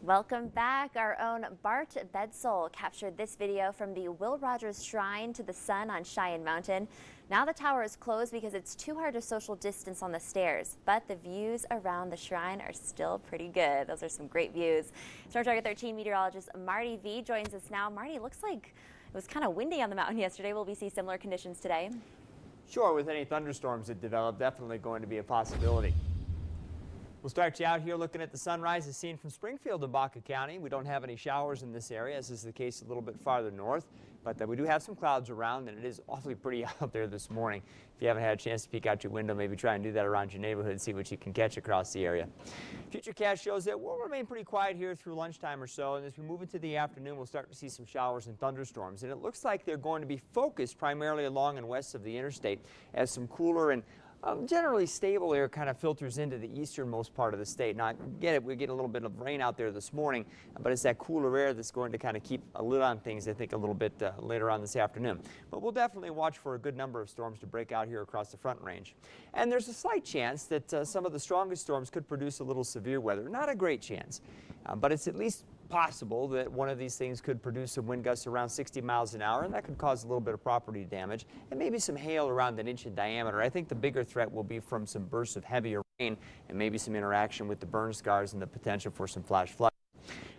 Welcome back. Our own Bart Bedsole captured this video from the Will Rogers Shrine to the sun on Cheyenne Mountain. Now the tower is closed because it's too hard to social distance on the stairs, but the views around the shrine are still pretty good. Those are some great views. Storm Target 13 meteorologist Marty V joins us now. Marty, it looks like it was kind of windy on the mountain yesterday. Will we see similar conditions today? Sure, with any thunderstorms that develop, definitely going to be a possibility. We'll start you out here looking at the sunrise as seen from Springfield in Baca County. We don't have any showers in this area, as is the case a little bit farther north, but we do have some clouds around, and it is awfully pretty out there this morning. If you haven't had a chance to peek out your window, maybe try and do that around your neighborhood and see what you can catch across the area. FUTURECAST shows that we'll remain pretty quiet here through lunchtime or so, and as we move into the afternoon, we'll start to see some showers and thunderstorms. And it looks like they're going to be focused primarily along and west of the interstate as some cooler and generally stable air kind of filters into the easternmost part of the state. Now, we get a little bit of rain out there this morning, but it's that cooler air that's going to kind of keep a lid on things, I think, a little bit later on this afternoon. But we'll definitely watch for a good number of storms to break out here across the Front Range. And there's a slight chance that some of the strongest storms could produce a little severe weather. Not a great chance, but it's at least possible that one of these things could produce some wind gusts around 60 miles an hour, and that could cause a little bit of property damage and maybe some hail around 1 inch in diameter. I think the bigger threat will be from some bursts of heavier rain and maybe some interaction with the burn scars and the potential for some flash floods.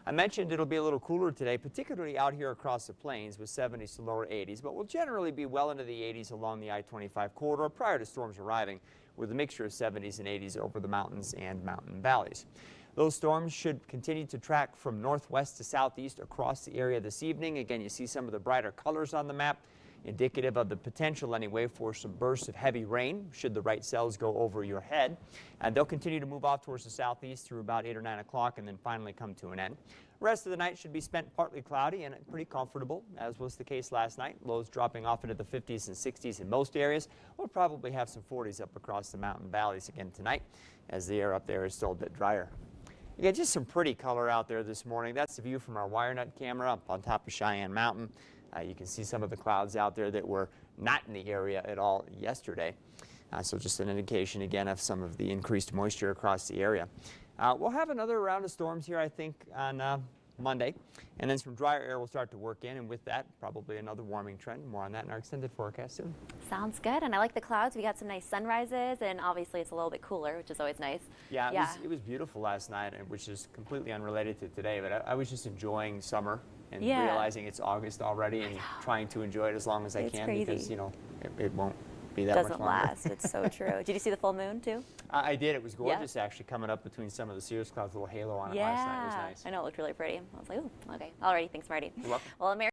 I mentioned it'll be a little cooler today, particularly out here across the plains with 70s to lower 80s, but we'll generally be well into the 80s along the I-25 corridor prior to storms arriving, with a mixture of 70s and 80s over the mountains and mountain valleys. Those storms should continue to track from northwest to southeast across the area this evening. Again, you see some of the brighter colors on the map, indicative of the potential anyway for some bursts of heavy rain should the right cells go over your head. And they'll continue to move off towards the southeast through about 8 or 9 o'clock and then finally come to an end. The rest of the night should be spent partly cloudy and pretty comfortable, as was the case last night. Lows dropping off into the 50s and 60s in most areas. We'll probably have some 40s up across the mountain valleys again tonight, as the air up there is still a bit drier. Again, just some pretty color out there this morning. That's the view from our wire nut camera up on top of Cheyenne Mountain. You can see some of the clouds out there that were not in the area at all yesterday. So just an indication again of some of the increased moisture across the area. We'll have another round of storms here, I think, on Monday, and then some drier air will start to work in, and with that, probably another warming trend. More on that in our extended forecast soon. Sounds good, and I like the clouds. We got some nice sunrises, and obviously it's a little bit cooler, which is always nice. Yeah, it was beautiful last night, which is completely unrelated to today, but I was just enjoying summer and realizing it's August already and trying to enjoy it as long as I can, because, you know, it won't be that much longer. Doesn't last. It's so true. Did you see the full moon, too? I did. It was gorgeous, actually, coming up between some of the cirrus clouds, a little halo on it last night. It was nice. I know, it looked really pretty. I was like, ooh, okay. Alrighty, thanks, Marty. You're welcome. Well,